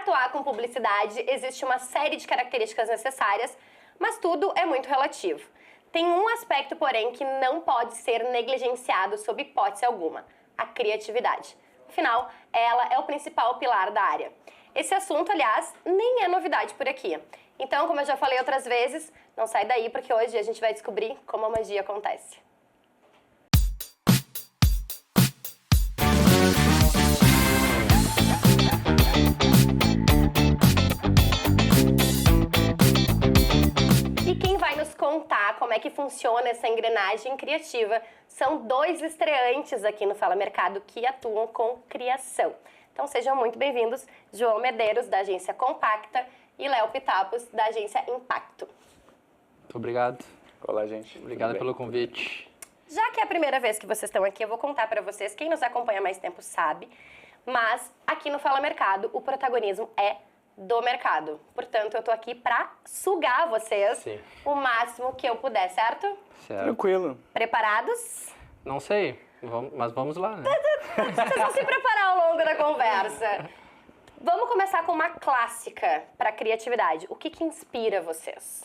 atuar com publicidade, existe uma série de características necessárias, mas tudo é muito relativo. Tem um aspecto, porém, que não pode ser negligenciado sob hipótese alguma: a criatividade. Afinal, ela é o principal pilar da área. Esse assunto, aliás, nem é novidade por aqui. Então, como eu já falei outras vezes, não sai daí porque hoje a gente vai descobrir como a magia acontece. E quem vai nos contar como é que funciona essa engrenagem criativa são dois estreantes aqui no Fala Mercado que atuam com criação. Então sejam muito bem-vindos, João Medeiros, da agência Compacta, e Léo Pitapos, da agência Impacto. Muito obrigado. Olá, gente. Obrigado pelo convite. Já que é a primeira vez que vocês estão aqui, eu vou contar para vocês, quem nos acompanha há mais tempo sabe, mas aqui no Fala Mercado o protagonismo é do mercado. Portanto, eu tô aqui para sugar vocês o máximo que eu puder, certo? Certo. Tranquilo. Preparados? Não sei, mas vamos lá, né? Vocês vão se preparar ao longo da conversa. Vamos começar com uma clássica para criatividade. O que inspira vocês?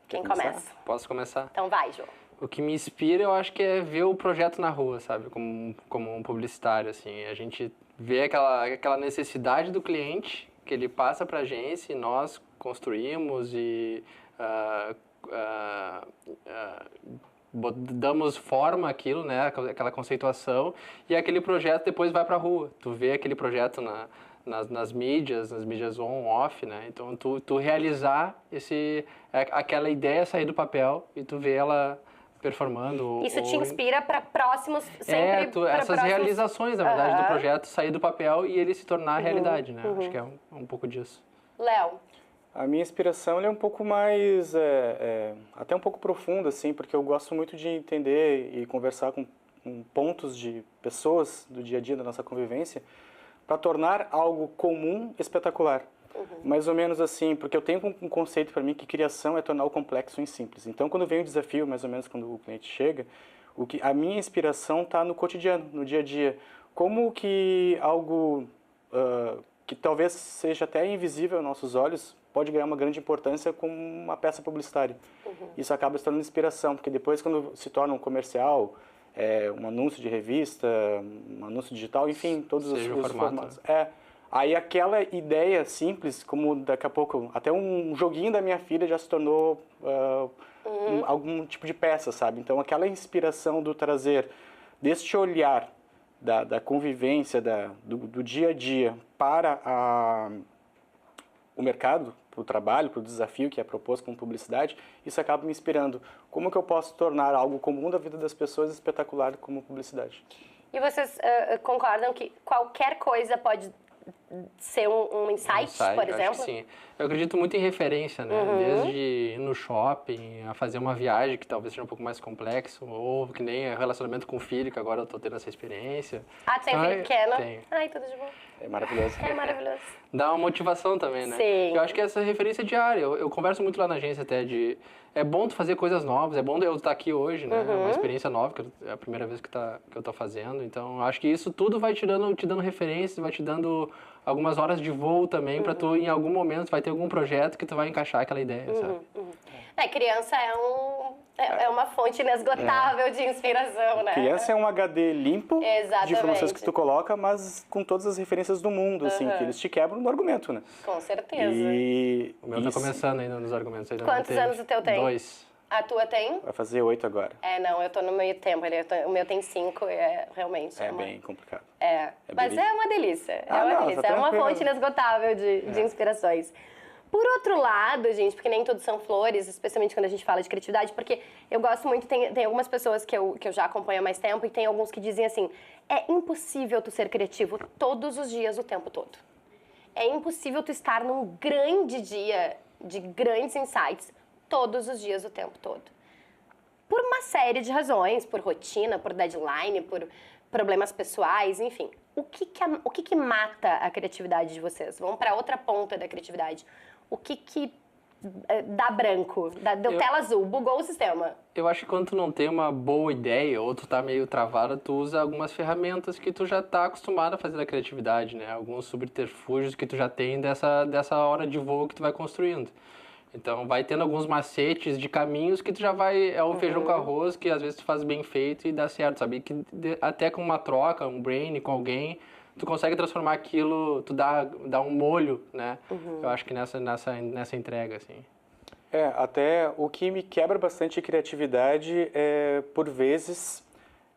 Quem começa? Posso começar? Então vai, João. O que me inspira, eu acho que é ver o projeto na rua, sabe? Como um publicitário, assim. A gente vê aquela necessidade do cliente que ele passa para a agência e nós construímos e damos forma àquilo, né? Aquela conceituação, e aquele projeto depois vai para a rua. Tu vê aquele projeto nas mídias on, off, né? Então, tu realizar aquela ideia sair do papel e tu vê ela performando. Isso te inspira para próximos, sempre essas próximos... realizações, na verdade, do projeto sair do papel e ele se tornar realidade, né? Acho que é um pouco disso. Léo? A minha inspiração é um pouco mais, até um pouco profunda, assim, porque eu gosto muito de entender e conversar com pontos de pessoas do dia a dia da nossa convivência para tornar algo comum espetacular. Mais ou menos assim, porque eu tenho um conceito para mim que criação é tornar o complexo em simples. Então, quando vem o desafio, mais ou menos quando o cliente chega, a minha inspiração está no cotidiano, no dia a dia. Como que algo que talvez seja até invisível aos nossos olhos pode ganhar uma grande importância como uma peça publicitária. Isso acaba se tornando inspiração, porque depois quando se torna um comercial, um anúncio de revista, um anúncio digital, enfim, todos os formatos. Aí aquela ideia simples, como daqui a pouco, até um joguinho da minha filha já se tornou algum tipo de peça, sabe? Então aquela inspiração do trazer, deste olhar da convivência, do dia a dia para o mercado, para o trabalho, para o desafio que é proposto com publicidade, isso acaba me inspirando. Como que eu posso tornar algo comum da vida das pessoas espetacular como publicidade? E vocês concordam que qualquer coisa pode ser um insight, por exemplo? Acho que sim. Eu acredito muito em referência, né? Desde ir no shopping, a fazer uma viagem que talvez seja um pouco mais complexo, ou que nem relacionamento com o filho, que agora eu tô tendo essa experiência. Ah, tu tem um filho pequeno? Tenho. Ai, tudo de bom. É maravilhoso. É maravilhoso. Dá uma motivação também, né? Sim. Eu acho que essa referência diária. Eu converso muito lá na agência até de... É bom tu fazer coisas novas, é bom eu estar aqui hoje, né? É uma experiência nova, que é a primeira vez que eu tô fazendo. Então, eu acho que isso tudo vai te dando referências, vai te dando algumas horas de voo também, para tu, em algum momento, vai ter algum projeto que tu vai encaixar aquela ideia, sabe? Criança é uma fonte inesgotável de inspiração, né? Criança é um HD limpo de informações que tu coloca, mas com todas as referências do mundo, assim, que eles te quebram no argumento, né? Com certeza. E o meu tá começando ainda nos argumentos. Quantos anos o teu tem? 2. A tua tem? Vai fazer 8 agora. Não, eu tô no meio tempo. O meu tem 5 e realmente... bem complicado. Mas é uma delícia. Tá É uma fonte inesgotável de inspirações. Por outro lado, gente, porque nem tudo são flores, especialmente quando a gente fala de criatividade, porque eu gosto muito, tem algumas pessoas que eu já acompanho há mais tempo e tem alguns que dizem assim, é impossível tu ser criativo todos os dias, o tempo todo. É impossível tu estar num grande dia de grandes insights todos os dias, o tempo todo. Por uma série de razões, por rotina, por deadline, por problemas pessoais, enfim. O que mata a criatividade de vocês? Vamos para outra ponta da criatividade. O que dá branco, deu tela azul, bugou o sistema? Eu acho que quando tu não tem uma boa ideia ou tu tá meio travado, tu usa algumas ferramentas que tu já tá acostumado a fazer da criatividade, né? Alguns subterfúgios que tu já tem dessa hora de voo que tu vai construindo. Então, vai tendo alguns macetes de caminhos que tu já vai... É o feijão com arroz que às vezes tu faz bem feito e dá certo, sabe? Que até com uma troca, um brain com alguém, tu consegue transformar aquilo, tu dá um molho, né? Eu acho que nessa entrega, assim. Até o que me quebra bastante a criatividade por vezes,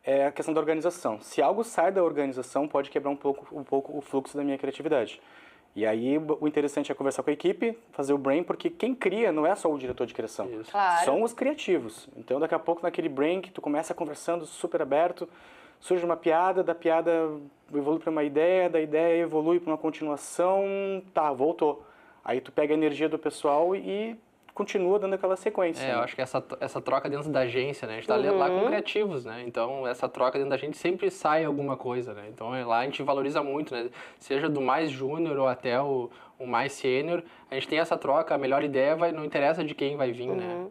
é a questão da organização. Se algo sai da organização, pode quebrar um pouco o fluxo da minha criatividade. E aí, o interessante é conversar com a equipe, fazer o brain, porque quem cria não é só o diretor de criação. Isso. Claro. São os criativos. Então, daqui a pouco, naquele brain que tu começa conversando super aberto, surge uma piada, da piada evolui para uma ideia, da ideia evolui para uma continuação, tá, voltou. Aí tu pega a energia do pessoal e continua dando aquela sequência. Eu acho que essa troca dentro da agência, né? A gente tá lá com criativos, né? Então, essa troca dentro da gente sempre sai alguma coisa, né? Então, lá a gente valoriza muito, né? Seja do mais júnior ou até o mais sênior, a gente tem essa troca, a melhor ideia não interessa de quem vai vir, né?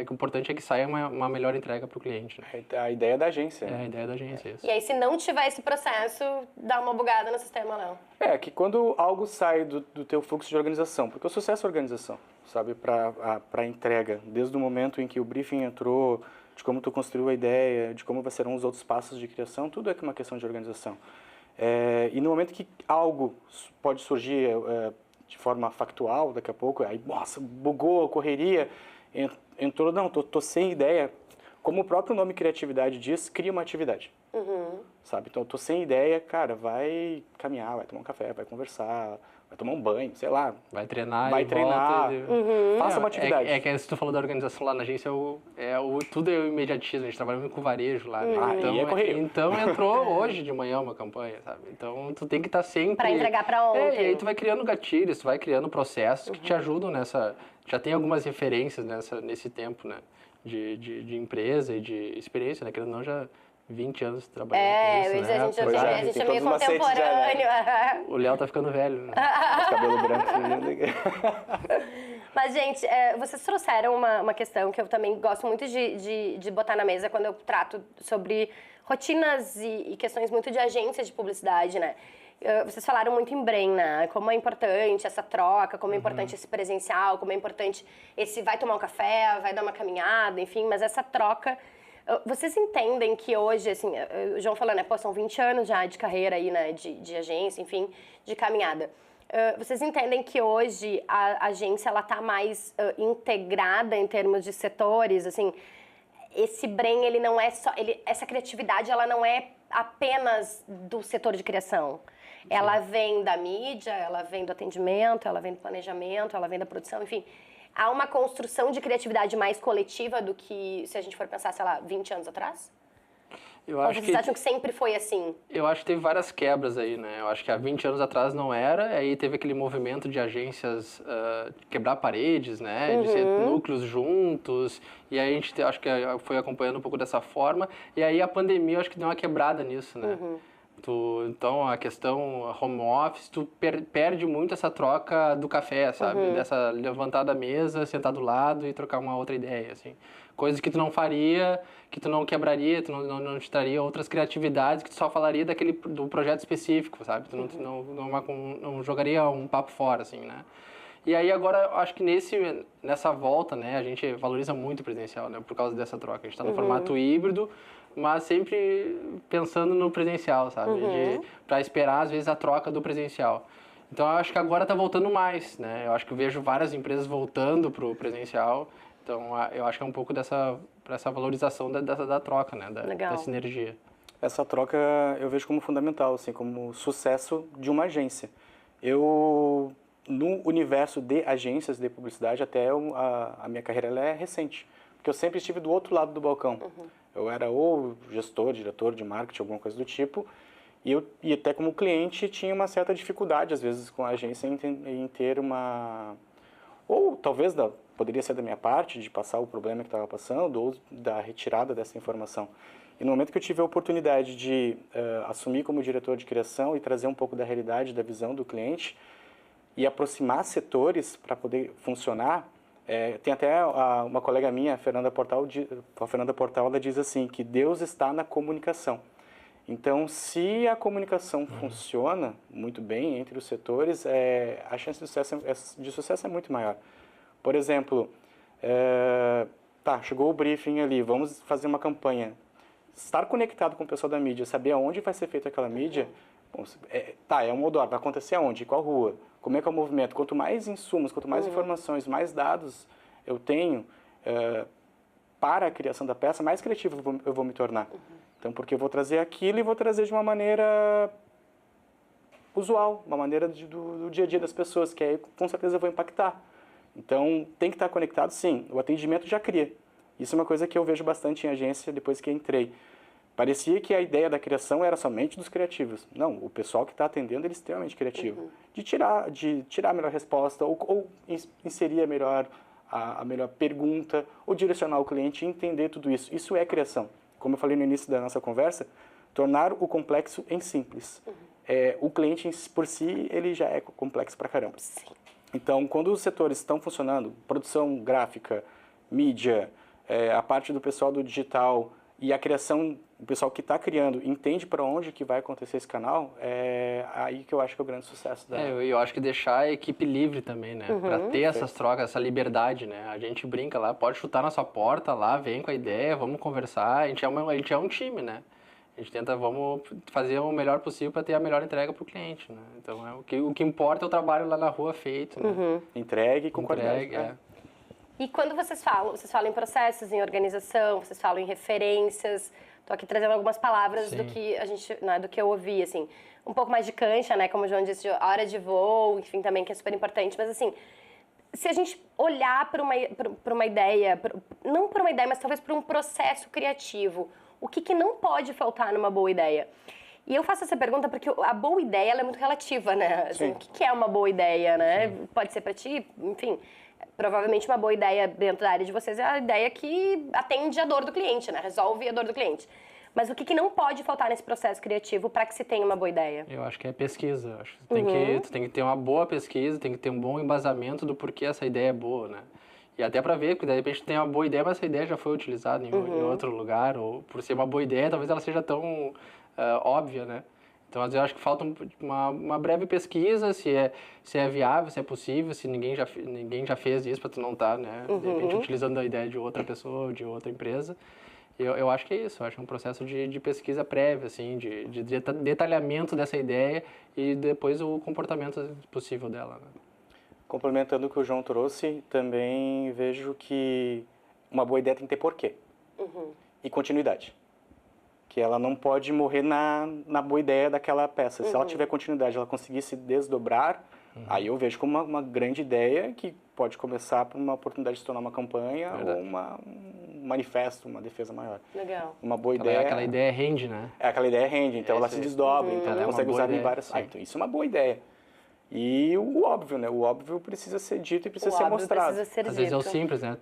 O importante é que saia uma melhor entrega para o cliente, né? A ideia da agência. A ideia da agência, isso. E aí, se não tiver esse processo, dá uma bugada no sistema, não? Que quando algo sai do teu fluxo de organização, porque o sucesso é organização, sabe, para entrega, desde o momento em que o briefing entrou, de como tu construiu a ideia, de como serão os outros passos de criação, tudo é uma questão de organização. E no momento que algo pode surgir de forma factual, daqui a pouco, aí, nossa, bugou, correria, entrou, não, tô sem ideia. Como o próprio nome criatividade diz, cria uma atividade. Sabe? Então, eu tô sem ideia, cara, vai caminhar, vai tomar um café, vai conversar, vai tomar um banho, sei lá. Vai treinar, volta. Faça uma atividade. É que se tu falou da organização lá na agência, tudo é o imediatismo, a gente trabalha muito com varejo lá, né? Então entrou hoje de manhã uma campanha, sabe? Então tu tem que estar sempre... Pra entregar pra ontem. E aí tu vai criando gatilhos, tu vai criando processos que te ajudam nessa... Já tem algumas referências nesse tempo, né? De empresa e de experiência, né? Querendo ou não, já 20 anos trabalhando com isso, né? A gente é meio contemporâneo. O Léo tá ficando velho, né? Cabelo branco. Mas, gente, vocês trouxeram uma questão que eu também gosto muito de botar na mesa quando eu trato sobre rotinas e questões muito de agência de publicidade, né? Vocês falaram muito em brain, né? Como é importante essa troca, como é importante esse presencial, como é importante esse vai tomar um café, vai dar uma caminhada, enfim, mas essa troca... Vocês entendem que hoje, assim, o João falando, né, são 20 anos já de carreira aí, né, de agência, enfim, de caminhada. Vocês entendem que hoje a agência, ela tá mais integrada em termos de setores, assim, esse brain, ele não é só, essa criatividade, ela não é apenas do setor de criação. Ela vem da mídia, ela vem do atendimento, ela vem do planejamento, ela vem da produção, enfim... Há uma construção de criatividade mais coletiva do que se a gente for pensar, sei lá, 20 anos atrás? Ou vocês acham que sempre foi assim? Eu acho que teve várias quebras aí, né? Eu acho que há 20 anos atrás não era, aí teve aquele movimento de agências quebrar paredes, né? De ser núcleos juntos, e aí a gente acho que foi acompanhando um pouco dessa forma, e aí a pandemia eu acho que deu uma quebrada nisso, né? Então, a questão home office, tu perde muito essa troca do café, sabe? Dessa levantar da mesa, sentar do lado e trocar uma outra ideia, assim. Coisas que tu não faria, que tu não quebraria, tu não te traria outras criatividades que tu só falaria do projeto específico, sabe? Tu não jogaria um papo fora, assim, né? E aí agora, acho que nessa volta, né, a gente valoriza muito o presencial, né, por causa dessa troca. A gente está no formato híbrido, mas sempre pensando no presencial, sabe? Para esperar, às vezes, a troca do presencial. Então, eu acho que agora está voltando mais, né? Eu acho que eu vejo várias empresas voltando para o presencial. Então, eu acho que é um pouco dessa valorização da troca, né? Da sinergia. Essa troca eu vejo como fundamental, assim, como sucesso de uma agência. No universo de agências de publicidade, até a minha carreira ela é recente. Porque eu sempre estive do outro lado do balcão. Eu era ou gestor, diretor de marketing, alguma coisa do tipo, e até como cliente tinha uma certa dificuldade, às vezes, com a agência em ter uma... Ou talvez poderia ser da minha parte, de passar o problema que estava passando, ou da retirada dessa informação. E no momento que eu tive a oportunidade de assumir como diretor de criação e trazer um pouco da realidade, da visão do cliente, e aproximar setores para poder funcionar. Tem até uma colega minha, a Fernanda Portal, ela diz assim, que Deus está na comunicação. Então, se a comunicação funciona muito bem entre os setores, a chance de sucesso é muito maior. Por exemplo, chegou o briefing ali, vamos fazer uma campanha. Estar conectado com o pessoal da mídia, saber aonde vai ser feita aquela mídia, é um outdoor, vai acontecer aonde, qual rua, como é que é o movimento. Quanto mais insumos, quanto mais informações, mais dados eu tenho para a criação da peça, mais criativo eu vou me tornar. Então, porque eu vou trazer aquilo e vou trazer de uma maneira usual, uma maneira do dia a dia das pessoas, que aí com certeza eu vou impactar. Então, tem que estar conectado, sim. O atendimento já cria. Isso é uma coisa que eu vejo bastante em agência depois que entrei. Parecia que a ideia da criação era somente dos criativos. Não, o pessoal que está atendendo ele é extremamente criativo. De tirar a melhor resposta, ou inserir a melhor pergunta, ou direcionar o cliente e entender tudo isso. Isso é criação. Como eu falei no início da nossa conversa, tornar o complexo em simples. O cliente por si, ele já é complexo pra caramba. Sim. Então, quando os setores estão funcionando, produção gráfica, mídia, a parte do pessoal do digital e a criação, o pessoal que está criando entende para onde que vai acontecer esse canal, é aí que eu acho que é o grande sucesso da... Eu acho que deixar a equipe livre também, né? Para ter essas trocas, essa liberdade, né? A gente brinca lá, pode chutar na sua porta lá, vem com a ideia, vamos conversar. A gente é um time, né? A gente tenta, vamos fazer o melhor possível para ter a melhor entrega para o cliente, né? Então, o que importa é o trabalho lá na rua feito, né? Entregue com qualidade. E quando vocês falam em processos, em organização, vocês falam em referências. Estou aqui trazendo algumas palavras do que a gente, né, do que eu ouvi, assim, um pouco mais de cancha, né, como o João disse, hora de voo, enfim, também que é super importante. Mas assim, se a gente olhar para uma ideia, não para uma ideia, mas talvez para um processo criativo, o que não pode faltar numa boa ideia? E eu faço essa pergunta porque a boa ideia ela é muito relativa, né? Assim, o que é uma boa ideia, né? Sim. Pode ser para ti, enfim. Provavelmente uma boa ideia dentro da área de vocês é a ideia que atende a dor do cliente, né? Resolve a dor do cliente. Mas o que não pode faltar nesse processo criativo para que se tenha uma boa ideia? Eu acho que é pesquisa. Acho que tu tem que ter uma boa pesquisa, tem que ter um bom embasamento do porquê essa ideia é boa, né? E até para ver, porque de repente tem uma boa ideia, mas essa ideia já foi utilizada em outro lugar, ou por ser uma boa ideia, talvez ela seja tão óbvia, né? Então, às vezes, eu acho que falta uma breve pesquisa, se é viável, se é possível, se ninguém já fez isso para tu não estar, né? De repente, utilizando a ideia de outra pessoa ou de outra empresa. Eu acho que é isso, eu acho que é um processo de pesquisa prévia, assim, de detalhamento dessa ideia e depois o comportamento possível dela, né? Complementando o que o João trouxe, também vejo que uma boa ideia tem que ter porquê e continuidade. Que ela não pode morrer na boa ideia daquela peça. Se ela tiver continuidade, ela conseguir se desdobrar, aí eu vejo como uma grande ideia que pode começar por uma oportunidade de se tornar uma campanha ou um manifesto, uma defesa maior. Legal. Uma boa ideia... Aquela ideia rende, né? Aquela ideia rende, então ela se desdobra, então ela consegue usar em várias... então isso é uma boa ideia. E o óbvio, né? O óbvio precisa ser dito e precisa ser mostrado. Precisa ser Às vezes é o simples, né?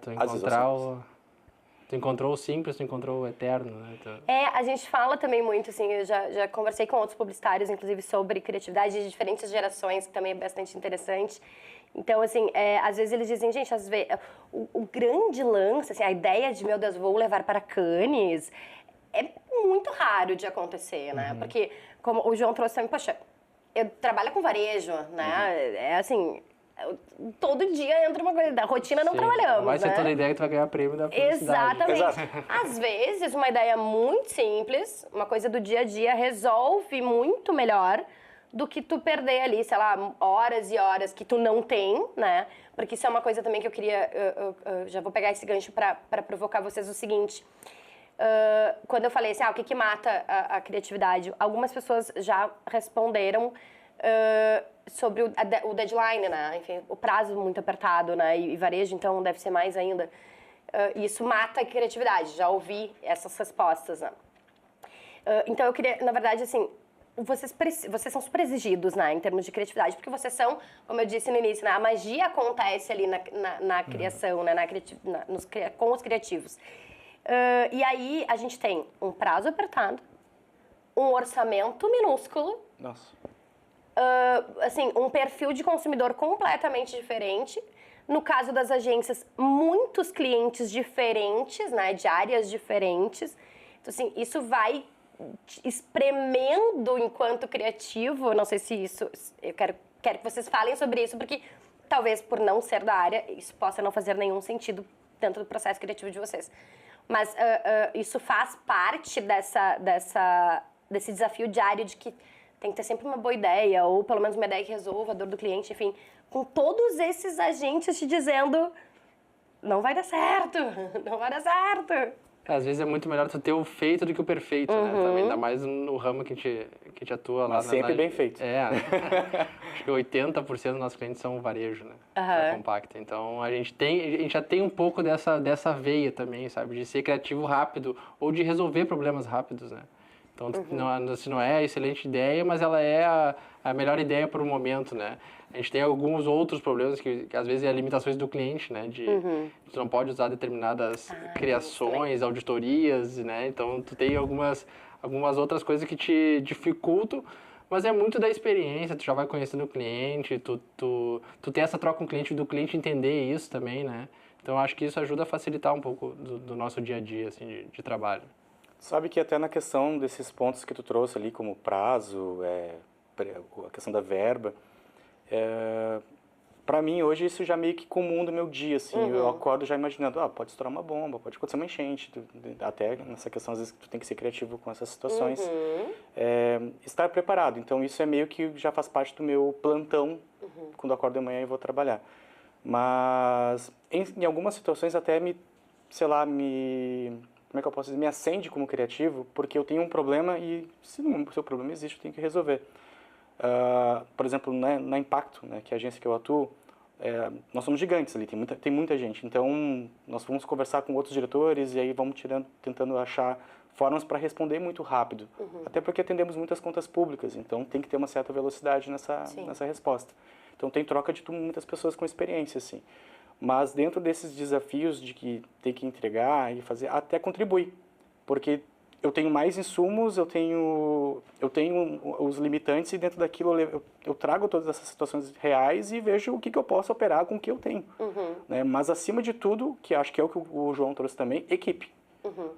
Tu encontrou o simples, tu encontrou o eterno, né? A gente fala também muito, assim, eu já conversei com outros publicitários, inclusive, sobre criatividade de diferentes gerações, que também é bastante interessante. Então, assim, às vezes eles dizem, gente, às vezes, o grande lance, assim, a ideia de, meu Deus, vou levar para Cannes, é muito raro de acontecer, né? Porque, como o João trouxe também, poxa, eu trabalho com varejo, né? É assim... Todo dia entra uma coisa, da rotina não trabalhamos, vai ser né? toda ideia que tu vai ganhar prêmio da felicidade. Exatamente. Às vezes, uma ideia muito simples, uma coisa do dia a dia, resolve muito melhor do que tu perder ali, sei lá, horas e horas que tu não tem, né? Porque isso é uma coisa também que eu queria... já vou pegar esse gancho para provocar vocês o seguinte. Quando eu falei assim, o que mata a criatividade? Algumas pessoas já responderam... sobre o deadline, né? Enfim, o prazo muito apertado, né? E varejo, então, deve ser mais ainda. Isso mata a criatividade. Já ouvi essas respostas, né? Então, eu queria, na verdade, assim, vocês são super exigidos, né? Em termos de criatividade, porque vocês são, como eu disse no início, né? A magia acontece ali na criação, né? Com os criativos. E aí, a gente tem um prazo apertado, um orçamento minúsculo. Nossa. assim, um perfil de consumidor completamente diferente. No caso das agências, muitos clientes diferentes, né, de áreas diferentes. Então, assim, isso vai espremendo enquanto criativo. Não sei se isso... Eu quero que vocês falem sobre isso, porque talvez por não ser da área, isso possa não fazer nenhum sentido dentro do processo criativo de vocês. Mas isso faz parte desse desafio diário de que tem que ter sempre uma boa ideia, ou pelo menos uma ideia que resolva a dor do cliente, enfim, com todos esses agentes te dizendo não vai dar certo, não vai dar certo. Às vezes é muito melhor tu ter o feito do que o perfeito, né? Também, ainda mais no ramo que a gente atua lá. Mas sempre bem feito. Acho que 80% dos nossos clientes são varejo, né? Da Compacta. Então, a gente já tem um pouco dessa veia também, sabe? De ser criativo rápido ou de resolver problemas rápidos, né? Então, não é a excelente ideia, mas ela é a melhor ideia para o momento, né? A gente tem alguns outros problemas que às vezes é limitações do cliente, né? Tu não pode usar determinadas criações, auditorias, né? Então, tu tem algumas outras coisas que te dificultam, mas é muito da experiência, tu já vai conhecendo o cliente, tu tem essa troca com o cliente, do cliente entender isso também, né? Então, acho que isso ajuda a facilitar um pouco do nosso dia a dia, assim, de trabalho. Sabe que até na questão desses pontos que tu trouxe ali, como prazo, a questão da verba, para mim hoje isso já meio que comum do meu dia, assim, eu acordo já imaginando, pode estourar uma bomba, pode acontecer uma enchente, até nessa questão às vezes tu tem que ser criativo com essas situações, estar preparado, então isso é meio que já faz parte do meu plantão quando eu acordo de manhã e vou trabalhar, mas em algumas situações até como é que eu posso dizer, me acende como criativo, porque eu tenho um problema e se o seu problema existe, eu tenho que resolver. Por exemplo, na Impacto, né, que é a agência que eu atuo, nós somos gigantes ali, tem muita gente. Então, nós vamos conversar com outros diretores e aí vamos tentando achar formas para responder muito rápido. Até porque atendemos muitas contas públicas, então tem que ter uma certa velocidade nessa resposta. Então, tem troca de muitas pessoas com experiência, assim. Mas dentro desses desafios de que tem que entregar e fazer, até contribui. Porque eu tenho mais insumos, eu tenho os limitantes e dentro daquilo eu trago todas essas situações reais e vejo o que eu posso operar com o que eu tenho. Né? Mas acima de tudo, que acho que é o que o João trouxe também, equipe.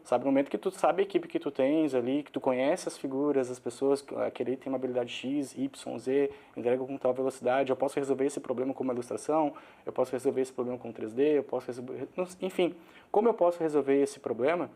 Sabe, no momento que tu sabe a equipe que tu tens ali, que tu conhece as figuras, as pessoas, aquele tem uma habilidade X, Y, Z, entrega com tal velocidade, eu posso resolver esse problema com uma ilustração, eu posso resolver esse problema com 3D, eu posso resolver... Enfim, como eu posso resolver esse problema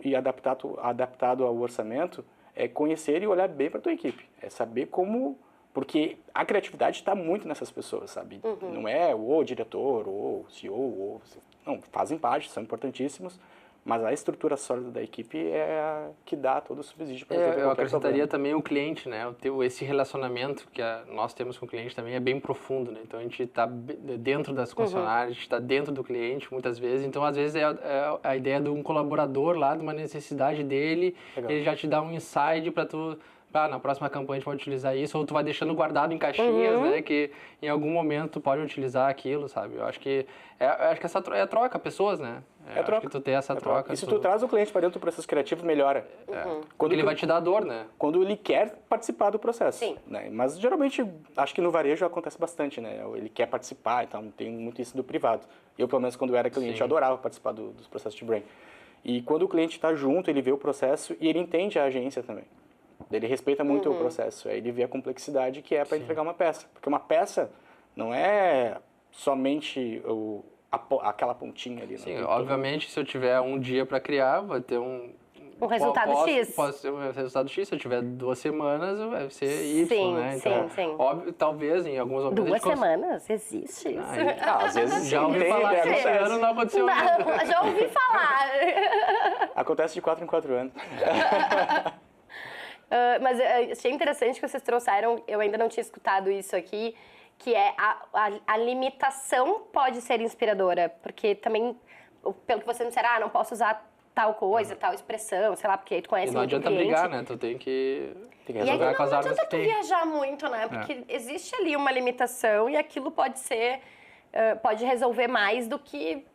e adaptado ao orçamento, é conhecer e olhar bem para a tua equipe, é saber como... Porque a criatividade está muito nessas pessoas, sabe? Não é o diretor, ou o CEO, não, fazem parte, são importantíssimos, mas a estrutura sólida da equipe é a que dá todo o subsídio para resolver eu qualquer acrescentaria problema. também o cliente, né? Esse relacionamento que nós temos com o cliente também é bem profundo, né? Então, a gente está dentro das concessionárias, a gente está dentro do cliente muitas vezes. Então, às vezes, é a ideia de um colaborador lá, de uma necessidade dele, ele já te dá um insight para tu... na próxima campanha a gente pode utilizar isso, ou tu vai deixando guardado em caixinhas, né, que em algum momento tu pode utilizar aquilo, sabe? Eu acho que essa é a troca, pessoas, né? Troca. Acho que tu tem essa troca. E se tu traz o cliente para dentro do processo criativo, melhora. Quando ele vai te dar dor, né? Quando ele quer participar do processo. Sim. Né? Mas geralmente, acho que no varejo acontece bastante, né? Ele quer participar, então tem muito isso do privado. Eu, pelo menos, quando eu era cliente, eu adorava participar dos processos de brand. E quando o cliente está junto, ele vê o processo e ele entende a agência também. Ele respeita muito o processo, aí ele vê a complexidade que é para entregar uma peça. Porque uma peça não é somente aquela pontinha ali. Sim, obviamente, se eu tiver um dia para criar, vai ter um resultado X. Pode ser um resultado X, se eu tiver 2 semanas, vai ser Y, sim, né? Então, sim. Óbvio, talvez em alguns momentos... 2 semanas? Existe isso? Às vezes já ouvi falar que esse ano não aconteceu ainda. Não, já ouvi falar. Acontece de 4 em 4 anos. Mas achei interessante que vocês trouxeram, eu ainda não tinha escutado isso aqui, que é a limitação pode ser inspiradora, porque também, pelo que você me disseram, não posso usar tal coisa, tal expressão, sei lá, porque aí tu conhece muito o cliente. Não adianta brigar, né? Tu tem que resolver com as armas que tem. E aí não adianta tu viajar muito, né? Porque existe ali uma limitação e aquilo pode resolver mais do que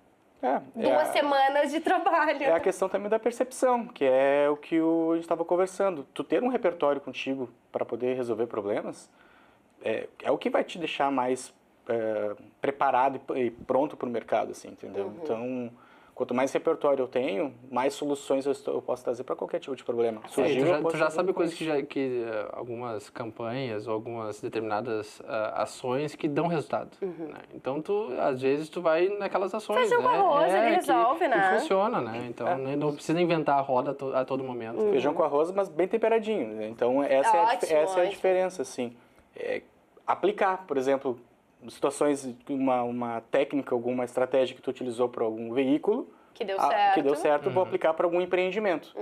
2 semanas de trabalho. É a questão também da percepção, que é o que a gente estava conversando. Tu ter um repertório contigo para poder resolver problemas é o que vai te deixar mais preparado e pronto para o mercado, assim, entendeu? Então, quanto mais repertório eu tenho, mais soluções eu posso trazer para qualquer tipo de problema. Tu já sabe coisas que algumas campanhas ou algumas determinadas ações que dão resultado. Né? Então, às vezes, tu vai naquelas ações. Feijão com arroz, ele resolve, né? Que funciona, né? Então, não precisa inventar a roda a todo momento. Feijão com arroz, mas bem temperadinho. Né? Então, essa é a diferença, assim. Aplicar, por exemplo, situações, uma técnica, alguma estratégia que tu utilizou para algum veículo que deu certo, vou aplicar para algum empreendimento.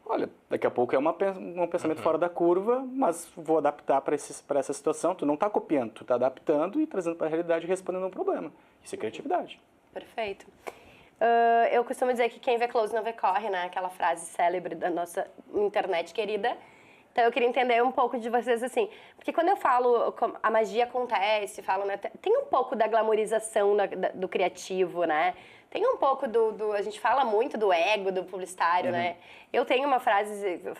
Olha, daqui a pouco é um pensamento fora da curva, mas vou adaptar para essa situação. Tu não está copiando, tu está adaptando e trazendo para a realidade e respondendo a um problema. Isso é criatividade. Perfeito. Eu costumo dizer que quem vê close não vê corre, né? Aquela frase célebre da nossa internet querida. Então, eu queria entender um pouco de vocês, assim, porque quando eu falo a magia acontece, falo, né, tem um pouco da glamorização do criativo, né? Tem um pouco a gente fala muito do ego do publicitário, né? Eu tenho uma frase, eu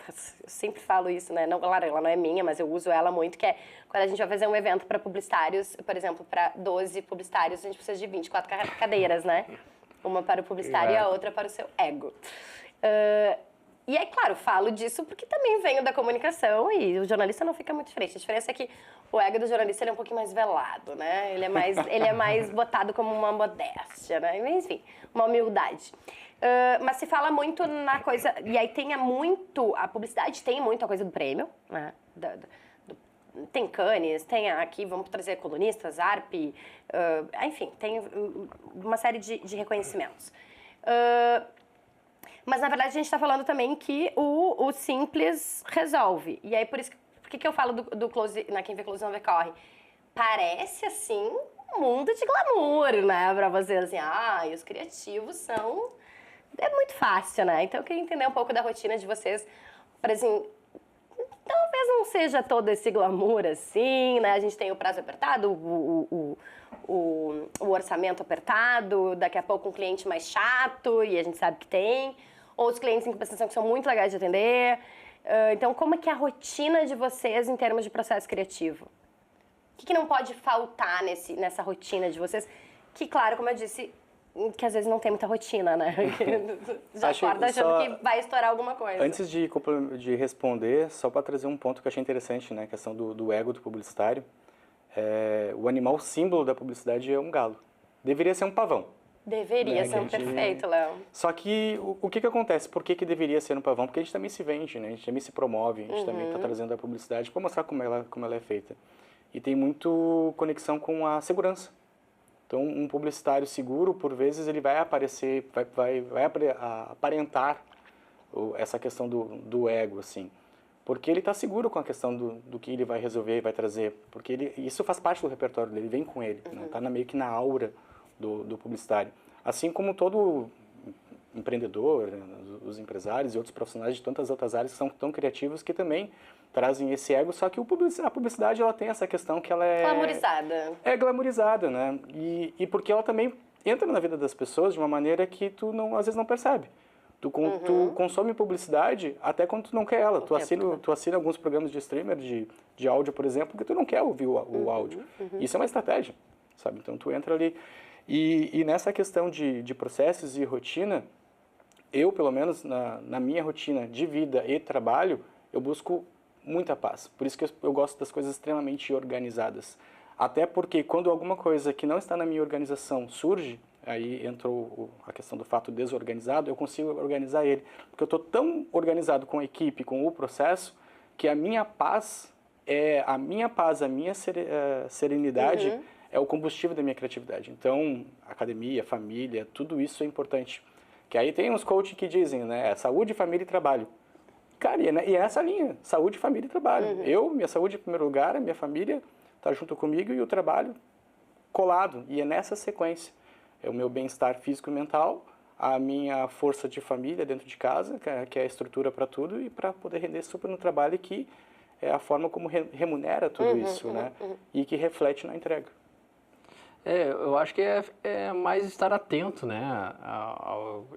sempre falo isso, né? Não, claro, ela não é minha, mas eu uso ela muito, que é quando a gente vai fazer um evento para publicitários, por exemplo, para 12 publicitários, a gente precisa de 24 cadeiras, né? Uma para o publicitário e a outra para o seu ego. E aí, claro, falo disso porque também venho da comunicação e o jornalista não fica muito diferente. A diferença é que o ego do jornalista ele é um pouquinho mais velado, né? Ele é mais botado como uma modéstia, né? Enfim, uma humildade. Mas se fala muito na coisa... E aí a publicidade tem muito a coisa do prêmio, né? Tem Cannes, tem aqui, vamos trazer colunistas, ARP, enfim, tem uma série de reconhecimentos. Mas, na verdade, a gente está falando também que o simples resolve. E aí, por que eu falo do close, na Quem Vê Close Não Vê Corre? Parece, assim, um mundo de glamour, né? Pra vocês, assim, e os criativos são... É muito fácil, né? Então, eu queria entender um pouco da rotina de vocês, para, assim... Talvez não seja todo esse glamour, assim, né? A gente tem o prazo apertado, o orçamento apertado, daqui a pouco um cliente mais chato, e a gente sabe que tem... Outros clientes em compensação que são muito legais de atender. Então, como é que é a rotina de vocês em termos de processo criativo? O que não pode faltar nessa rotina de vocês? Que, claro, como eu disse, que às vezes não tem muita rotina, né? Já acorda achando que vai estourar alguma coisa. Antes de responder, só para trazer um ponto que eu achei interessante, né? A questão do ego do publicitário. O animal símbolo da publicidade é um galo. Deveria ser um pavão. Deveria ser perfeito, Léo. Só que o que acontece? Por que deveria ser um pavão? Porque a gente também se vende, né? A gente também se promove, a gente também está trazendo a publicidade para mostrar como ela é feita. E tem muito conexão com a segurança. Então, um publicitário seguro, por vezes, ele vai aparecer, vai aparentar essa questão do ego, assim. Porque ele está seguro com a questão do que ele vai resolver e vai trazer. Porque isso faz parte do repertório dele, vem com ele. Está meio que na aura do publicitário. Assim como todo empreendedor, né, os empresários e outros profissionais de tantas outras áreas que são tão criativos que também trazem esse ego, só que a publicidade ela tem essa questão que ela é... Glamourizada. É glamourizada, né? E porque ela também entra na vida das pessoas de uma maneira que tu às vezes não percebe. Tu consome publicidade até quando tu não quer ela. Tu assina alguns programas de streamer, de áudio, por exemplo, porque tu não quer ouvir o áudio. Isso é uma estratégia, sabe? Então tu entra ali... E nessa questão de processos e rotina, eu, pelo menos, na minha rotina de vida e trabalho, eu busco muita paz. Por isso que eu gosto das coisas extremamente organizadas. Até porque quando alguma coisa que não está na minha organização surge, aí entrou a questão do fato desorganizado, eu consigo organizar ele. Porque eu estou tão organizado com a equipe, com o processo, que a minha paz, a minha serenidade... é o combustível da minha criatividade. Então, academia, família, tudo isso é importante. Que aí tem uns coaches que dizem, né, saúde, família e trabalho. Cara, e é nessa linha, saúde, família e trabalho. Minha saúde em primeiro lugar, a minha família está junto comigo e o trabalho colado. E é nessa sequência. É o meu bem-estar físico e mental, a minha força de família dentro de casa, que é a estrutura para tudo, e para poder render super no trabalho, que é a forma como remunera tudo isso, né? E que reflete na entrega. Eu acho que é mais estar atento, né?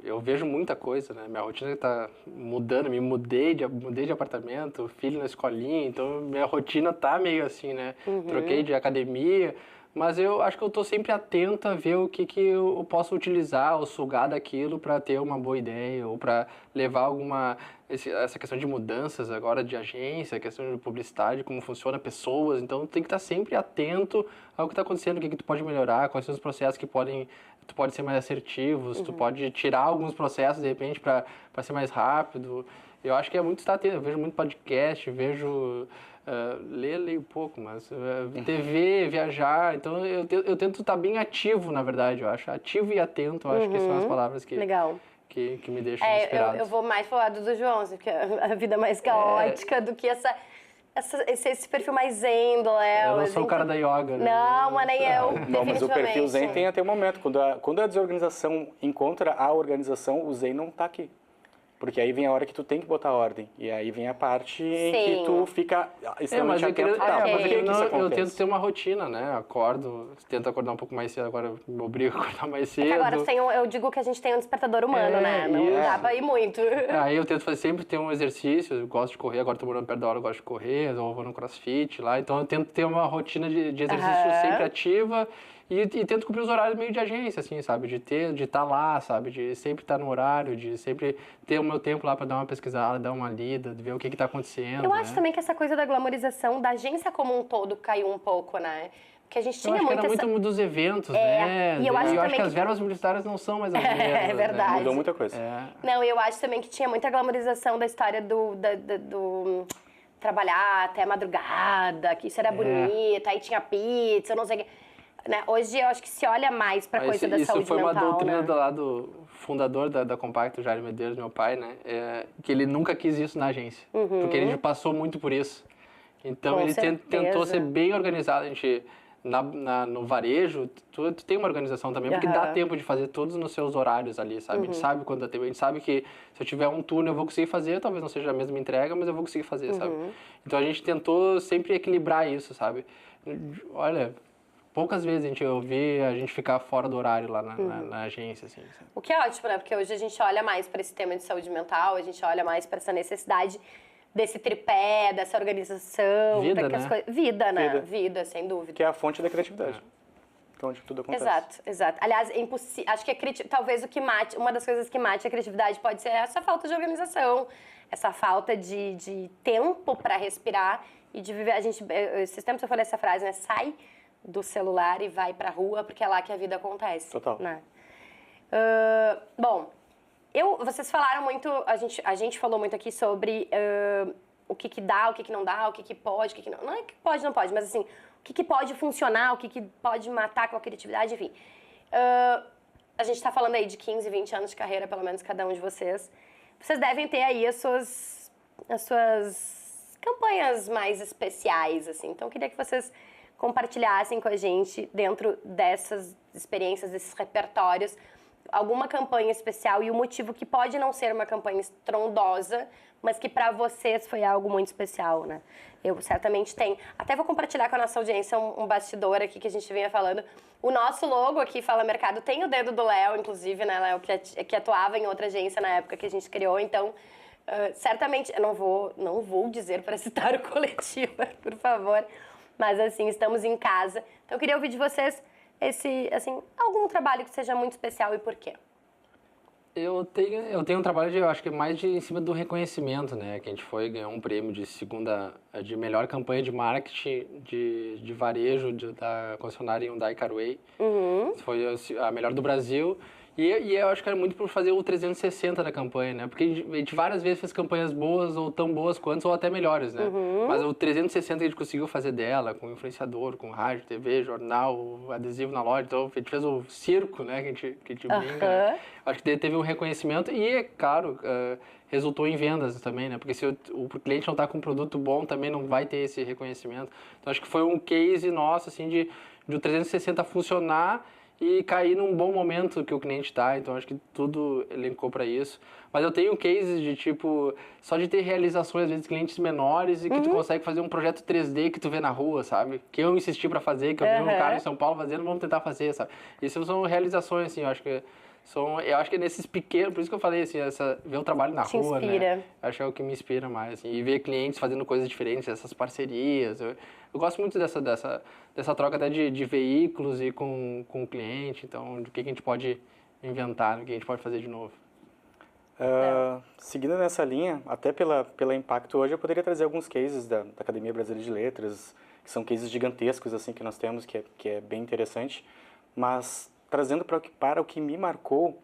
Eu vejo muita coisa, né? Minha rotina está mudando, mudei de apartamento, filho na escolinha, então minha rotina tá meio assim, né? Troquei de academia, mas eu acho que eu estou sempre atento a ver o que eu posso utilizar ou sugar daquilo para ter uma boa ideia ou para levar essa questão de mudanças agora de agência, questão de publicidade, como funciona, pessoas. Então, tem que estar sempre atento ao que está acontecendo, o que tu pode melhorar, quais são os processos que tu pode ser mais assertivos, tu pode tirar alguns processos, de repente, para ser mais rápido. Eu acho que é muito estar atento. Eu vejo muito podcast, vejo... leio pouco, mas TV, viajar, então eu tento estar bem ativo, na verdade, eu acho. Ativo e atento, eu acho que são as palavras que... Legal. Que me deixam inspirado. Eu vou mais pro lado do João, assim, porque a vida é mais caótica do que esse perfil mais zen do Léo. Eu não sou o cara da yoga, né? Não, mas nem eu, Não, mas o perfil zen tem até o momento. Quando a desorganização encontra a organização, o zen não tá aqui. Porque aí vem a hora que tu tem que botar ordem. E aí vem a parte em que tu fica extremamente atento. Eu tento ter uma rotina, né? Tento acordar um pouco mais cedo, agora eu me obrigo a acordar mais cedo. É agora eu digo que a gente tem um despertador humano, né? Não dá pra ir muito. Aí eu tento sempre ter um exercício, eu gosto de correr, agora tô morando perto da hora, eu gosto de correr, ou vou no crossfit lá. Então eu tento ter uma rotina de exercício sempre ativa. E tento cumprir os horários meio de agência, assim, sabe? De estar lá, sabe? De sempre estar no horário, de sempre ter o meu tempo lá para dar uma pesquisada, dar uma lida, de ver o que está acontecendo. Eu acho também que essa coisa da glamorização da agência como um todo caiu um pouco, né? Porque a gente tinha muito era muito dos eventos, né? E eu acho que as verbas publicitárias não são mais as mesmas. É verdade. Né? Mudou muita coisa. Não, eu acho também que tinha muita glamorização da história do trabalhar até a madrugada, que isso era bonito, aí tinha pizza, não sei o quê. Né? Hoje eu acho que se olha mais pra coisa da saúde mental. Isso foi uma doutrina do fundador da Compacto, Jair Medeiros, meu pai, né? Que ele nunca quis isso na agência. Porque ele passou muito por isso. Então ele tentou ser bem organizado. A gente, no varejo, tu tem uma organização também, porque dá tempo de fazer todos nos seus horários ali, sabe? A gente sabe quando dá tempo. A gente sabe que se eu tiver um turno eu vou conseguir fazer, talvez não seja a mesma entrega, mas eu vou conseguir fazer, sabe? Então a gente tentou sempre equilibrar isso, sabe? Olha... Poucas vezes eu ouvi a gente ficar fora do horário lá na agência, assim. Sabe? O que é ótimo, né? Porque hoje a gente olha mais para esse tema de saúde mental, a gente olha mais para essa necessidade desse tripé, dessa organização. Vida, né? Vida, né? Vida, sem dúvida. Que é a fonte da criatividade. Que é onde tudo acontece. Exato. Aliás, acho que talvez uma das coisas que mate a criatividade pode ser essa falta de organização, essa falta de tempo para respirar e de viver. Esses tempos eu falei essa frase, né? Sai do celular e vai pra rua, porque é lá que a vida acontece. Total. Né? Bom, vocês falaram muito, a gente falou muito aqui sobre o que dá, o que não dá, o que pode, o que não... Não é que pode, não pode, mas assim, o que pode funcionar, o que pode matar com a criatividade, enfim. A gente tá falando aí de 15, 20 anos de carreira, pelo menos cada um de vocês. Vocês devem ter aí as suas campanhas mais especiais, assim. Então, eu queria que vocês compartilhassem com a gente, dentro dessas experiências, desses repertórios, alguma campanha especial e o motivo que pode não ser uma campanha estrondosa, mas que para vocês foi algo muito especial, né? Eu certamente tenho. Até vou compartilhar com a nossa audiência um bastidor aqui que a gente vinha falando. O nosso logo aqui, Fala Mercado, tem o dedo do Léo, inclusive, né, Léo, que atuava em outra agência na época que a gente criou, então... certamente, eu não vou dizer para citar o coletivo, por favor, mas assim, estamos em casa. Então eu queria ouvir de vocês algum trabalho que seja muito especial e por quê? Eu tenho um trabalho, eu acho que mais em cima do reconhecimento, né? Que a gente ganhou um prêmio de melhor campanha de marketing de varejo da concessionária Hyundai Carway. Foi a melhor do Brasil. E eu acho que era muito por fazer o 360 da campanha, né? Porque a gente várias vezes fez campanhas boas, ou tão boas quanto, ou até melhores, né? Mas o 360 que a gente conseguiu fazer dela, com influenciador, com rádio, TV, jornal, adesivo na loja. Então, a gente fez o circo, né? Que a gente brinca, né? Acho que teve um reconhecimento e, é claro, resultou em vendas também, né? Porque se o cliente não está com um produto bom, também não vai ter esse reconhecimento. Então, acho que foi um case nosso, assim, de o 360 funcionar e cair num bom momento que o cliente está. Então, acho que tudo elencou para isso. Mas eu tenho cases de, tipo, só de ter realizações, às vezes, clientes menores e que tu consegue fazer um projeto 3D que tu vê na rua, sabe? Que eu insisti para fazer, que eu vi um cara em São Paulo fazendo, vamos tentar fazer, sabe? Isso são realizações, assim, eu acho que nesses pequenos, por isso que eu falei, assim, ver o trabalho na rua, inspira. né? Acho que é o que me inspira mais, assim, e ver clientes fazendo coisas diferentes, essas parcerias. Eu gosto muito dessa troca até de veículos e com o cliente, então, do que a gente pode inventar, o que a gente pode fazer de novo. Seguindo nessa linha, até pela Impacto hoje, eu poderia trazer alguns cases da Academia Brasileira de Letras, que são cases gigantescos assim que nós temos, que é bem interessante, mas trazendo para o que me marcou,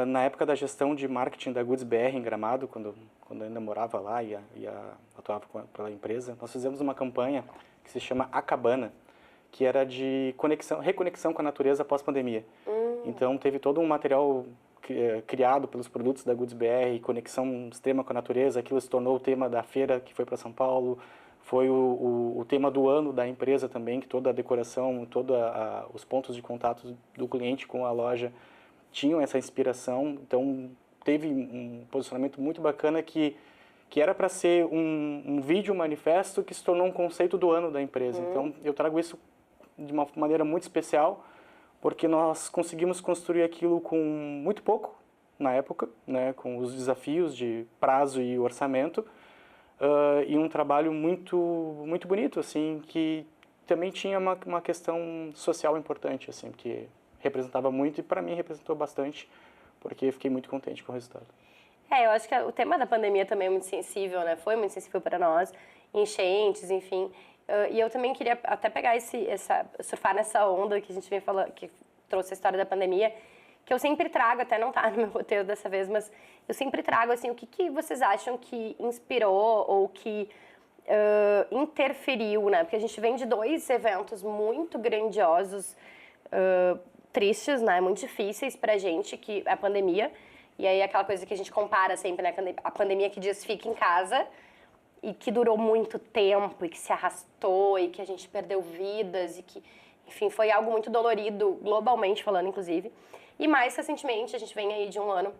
na época da gestão de marketing da Goods BR em Gramado, quando eu ainda morava lá e atuava pela empresa, nós fizemos uma campanha que se chama A Cabana, que era de reconexão com a natureza pós-pandemia. Então, teve todo um material criado pelos produtos da Goods BR, conexão extrema com a natureza. Aquilo se tornou o tema da feira que foi para São Paulo. Foi o tema do ano da empresa também, que toda a decoração, os pontos de contato do cliente com a loja tinham essa inspiração. Então, teve um posicionamento muito bacana que era para ser um vídeo manifesto que se tornou um conceito do ano da empresa. Então, eu trago isso de uma maneira muito especial, porque nós conseguimos construir aquilo com muito pouco na época, né, com os desafios de prazo e orçamento, e um trabalho muito muito bonito, assim, que também tinha uma questão social importante, assim, que representava muito e para mim representou bastante, porque fiquei muito contente com o resultado. Eu acho que o tema da pandemia também é muito sensível, né? Foi muito sensível para nós, enchentes, enfim. E eu também queria até pegar surfar nessa onda que a gente vem falando, que trouxe a história da pandemia, que eu sempre trago, até não tá no meu roteiro dessa vez, mas eu sempre trago, assim, o que vocês acham que inspirou ou que interferiu, né? Porque a gente vem de 2 eventos muito grandiosos, tristes, né? Muito difíceis pra gente, que é a pandemia. E aí aquela coisa que a gente compara sempre, né? A pandemia que diz fica em casa e que durou muito tempo e que se arrastou e que a gente perdeu vidas e que, enfim, foi algo muito dolorido, globalmente falando, inclusive. E mais recentemente, a gente vem aí de um ano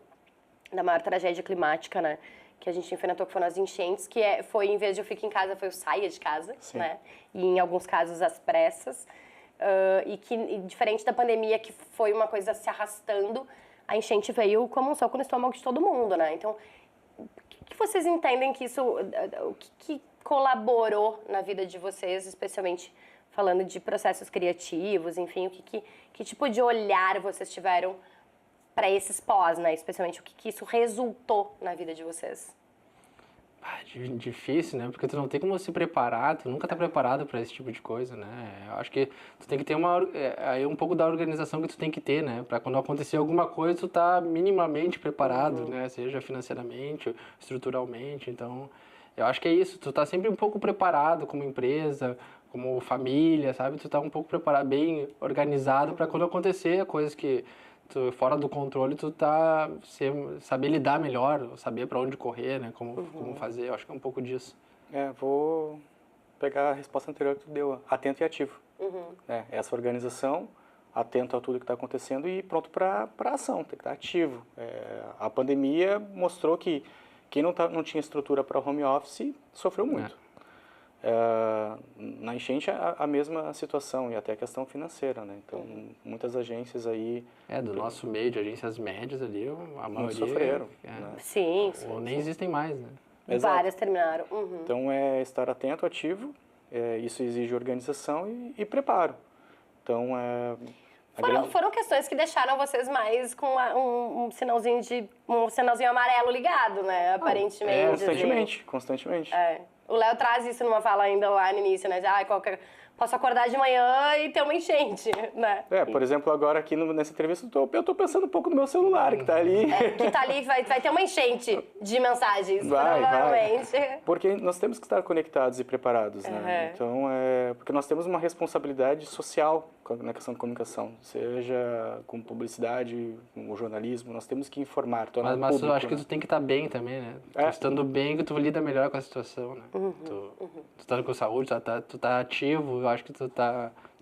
da maior tragédia climática, né? Que a gente enfrentou, que foram as enchentes, que foi, em vez de eu ficar em casa, foi eu saia de casa, Sim. né? E em alguns casos, às pressas. E diferente da pandemia, que foi uma coisa se arrastando, a enchente veio como um soco no estômago de todo mundo, né? Então, o que vocês entendem que isso... O que colaborou na vida de vocês, especialmente falando de processos criativos, enfim, que tipo de olhar vocês tiveram para esses pós, né? Especialmente o que isso resultou na vida de vocês? Difícil, né? Porque tu não tem como se preparar, tu nunca tá preparado para esse tipo de coisa, né? Eu acho que tu tem que ter aí um pouco da organização que tu tem que ter, né? Para quando acontecer alguma coisa, tu tá minimamente preparado, né? Seja financeiramente, estruturalmente. Então, eu acho que é isso. Tu tá sempre um pouco preparado como empresa, como família, sabe? Tu tá um pouco preparado, bem organizado para quando acontecer coisas que fora do controle, saber lidar melhor, saber para onde correr, né? Como fazer, eu acho que é um pouco disso. Vou pegar a resposta anterior que tu deu, atento e ativo. Né? Essa organização, atento a tudo que está acontecendo e pronto para ação, tem que estar ativo. A pandemia mostrou que quem não tinha estrutura para home office sofreu muito. Na enchente a mesma situação e até a questão financeira, né? Então muitas agências aí do nosso meio de agências médias ali, a maioria sofreram, né? Sim. Ou nem existem mais, né? Exato. Várias terminaram. Então estar atento, ativo, isso exige organização e preparo. Então foram questões que deixaram vocês mais com um sinalzinho amarelo ligado, né? Aparentemente. Constantemente. O Léo traz isso numa fala ainda lá no início, né? Posso acordar de manhã e ter uma enchente, né? Por exemplo, agora aqui nessa entrevista, eu tô pensando um pouco no meu celular, que tá ali. Que tá ali, vai ter uma enchente de mensagens, vai. provavelmente. Porque nós temos que estar conectados e preparados, né? Então, porque nós temos uma responsabilidade social na questão de comunicação, seja com publicidade, com o jornalismo, nós temos que informar, tornar mas público, eu acho que tu tem que estar bem também, né? Tu estando bem, que tu lida melhor com a situação, né? Tu estando com saúde, tu tá ativo, eu acho que tu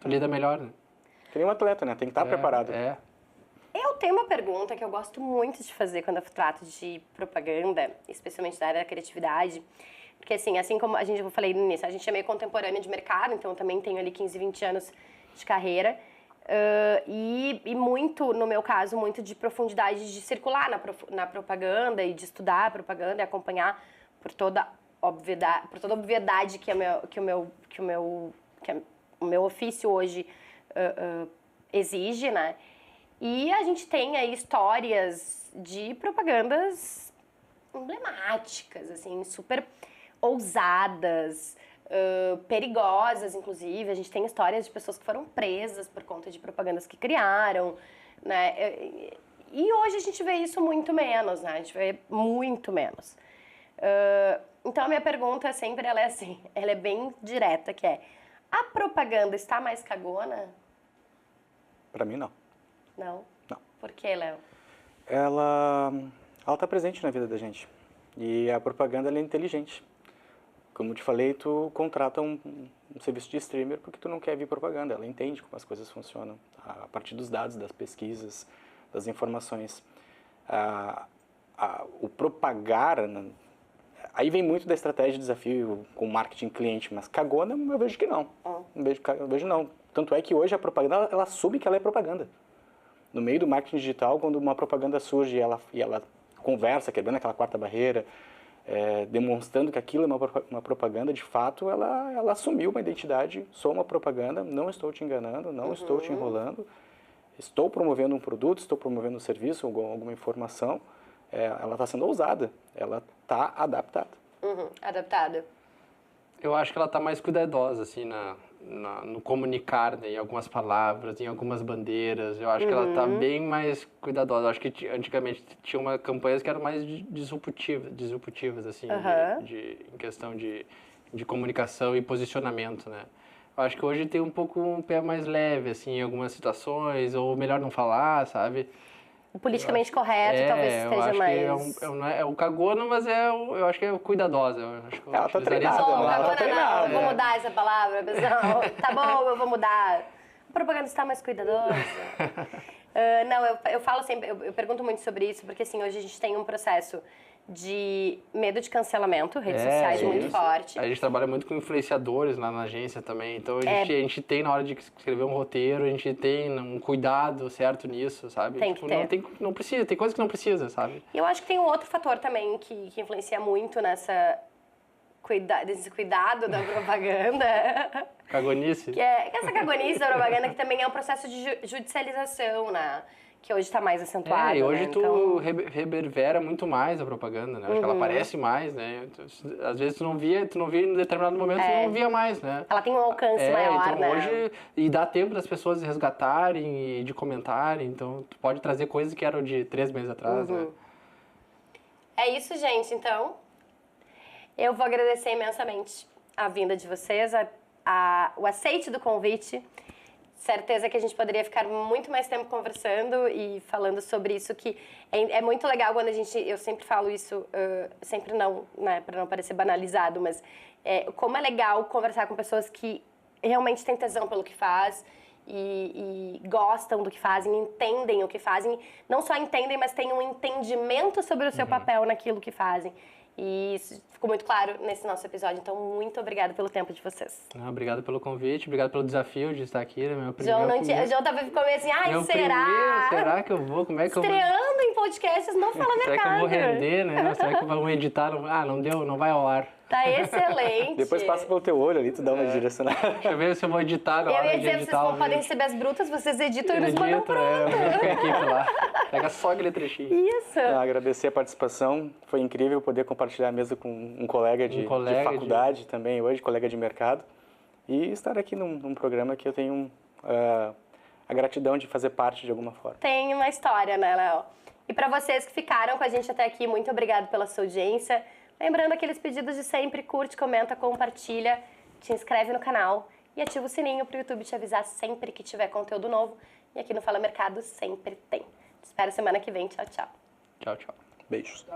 lida melhor, né? que nem um atleta, né? Tem que estar preparado. Eu tenho uma pergunta que eu gosto muito de fazer quando eu trato de propaganda, especialmente da área da criatividade. Porque assim como eu falei no início, a gente é meio contemporânea de mercado, então eu também tenho ali 15, 20 anos de carreira. E muito, no meu caso, muito de profundidade de circular na propaganda e de estudar a propaganda e acompanhar por toda obviedade que o meu ofício hoje exige, né? E a gente tem aí histórias de propagandas emblemáticas, assim, super ousadas, perigosas, inclusive. A gente tem histórias de pessoas que foram presas por conta de propagandas que criaram, né? E hoje a gente vê isso muito menos, né? A gente vê muito menos. Então a minha pergunta sempre ela é assim, ela é bem direta, que é: a propaganda está mais cagona? Para mim, não. Não? Não. Por que, Léo? Ela está presente na vida da gente. E a propaganda ela é inteligente. Como te falei, tu contrata um serviço de streamer porque tu não quer ver propaganda. Ela entende como as coisas funcionam a partir dos dados, das pesquisas, das informações. O propagar, aí vem muito da estratégia de desafio com marketing cliente, mas cagona eu vejo que não. Eu vejo não. Tanto é que hoje a propaganda ela assume que ela é propaganda. No meio do marketing digital, quando uma propaganda surge e ela conversa, quebrando aquela quarta barreira, demonstrando que aquilo é uma propaganda, de fato, ela assumiu uma identidade, sou uma propaganda, não estou te enganando, não estou te enrolando, estou promovendo um produto, estou promovendo um serviço, alguma informação, ela está sendo ousada, ela está adaptada. Adaptada. Eu acho que ela está mais cuidadosa, assim, no comunicar, né, em algumas palavras, em algumas bandeiras. Eu acho que ela está bem mais cuidadosa. Eu acho que antigamente tinha campanhas que eram mais disruptivas assim, em questão de comunicação e posicionamento, né? Eu acho que hoje tem um pé mais leve, assim, em algumas situações, ou melhor não falar, sabe? O politicamente correto talvez esteja mais... É o cagona, mas eu acho que é cuidadosa. Ela tá treinada. Cagona não, vou mudar essa palavra, pessoal. Tá bom, eu vou mudar. A propaganda está mais cuidadosa. Não, eu falo sempre, eu pergunto muito sobre isso, porque assim, hoje a gente tem um processo de medo de cancelamento, redes sociais muito forte. A gente trabalha muito com influenciadores lá na agência também, então a gente tem, na hora de escrever um roteiro, a gente tem um cuidado certo nisso, sabe? Tem que ter. Não precisa, tem coisas que não precisa, sabe? E eu acho que tem um outro fator também que influencia muito desse cuidado da propaganda. Cagonice? Que essa cagonice da propaganda, que também é um processo de judicialização, né? Que hoje está mais acentuado. E hoje né? tu reverbera muito mais a propaganda, né? Acho que ela aparece mais, né? Às vezes tu não via em determinado momento, tu não via mais, né? Ela tem um alcance maior, então né? Hoje, e dá tempo das pessoas resgatarem e de comentarem, então tu pode trazer coisas que eram de 3 meses atrás, né? É isso, gente, então. Eu vou agradecer imensamente a vinda de vocês, o aceite do convite. Certeza que a gente poderia ficar muito mais tempo conversando e falando sobre isso, que é muito legal quando eu sempre falo isso, sempre não, né, para não parecer banalizado, mas como é legal conversar com pessoas que realmente têm tesão pelo que faz e gostam do que fazem, entendem o que fazem, não só entendem, mas têm um entendimento sobre o seu papel naquilo que fazem. E isso ficou muito claro nesse nosso episódio. Então, muito obrigada pelo tempo de vocês. Obrigado pelo convite, obrigado pelo desafio de estar aqui, né? Meu primeiro. João ficou meio assim, será que eu vou? Como é que Estreando em podcasts, não fala mercado. Será que eu vou render, né? Será que vão editar? Não deu, não vai ao ar. Tá excelente. Depois passa pelo teu olho ali, tu dá uma direcionada. Deixa eu ver se eu vou editar na hora de editar. Eu ia dizer, vocês podem receber as brutas, vocês editam e nos mandam pronto. Fica a equipe lá. Pega só aquele trechinho. Isso. Agradecer a participação. Foi incrível poder compartilhar a mesa com um colega de faculdade também hoje, colega de mercado. E estar aqui num programa que eu tenho a gratidão de fazer parte de alguma forma. Tem uma história, né, Léo? E para vocês que ficaram com a gente até aqui, muito obrigado pela sua audiência. Lembrando aqueles pedidos de sempre, curte, comenta, compartilha, te inscreve no canal e ativa o sininho para o YouTube te avisar sempre que tiver conteúdo novo. E aqui no Fala Mercado sempre tem. Te espero semana que vem. Tchau, tchau. Tchau, tchau. Beijos.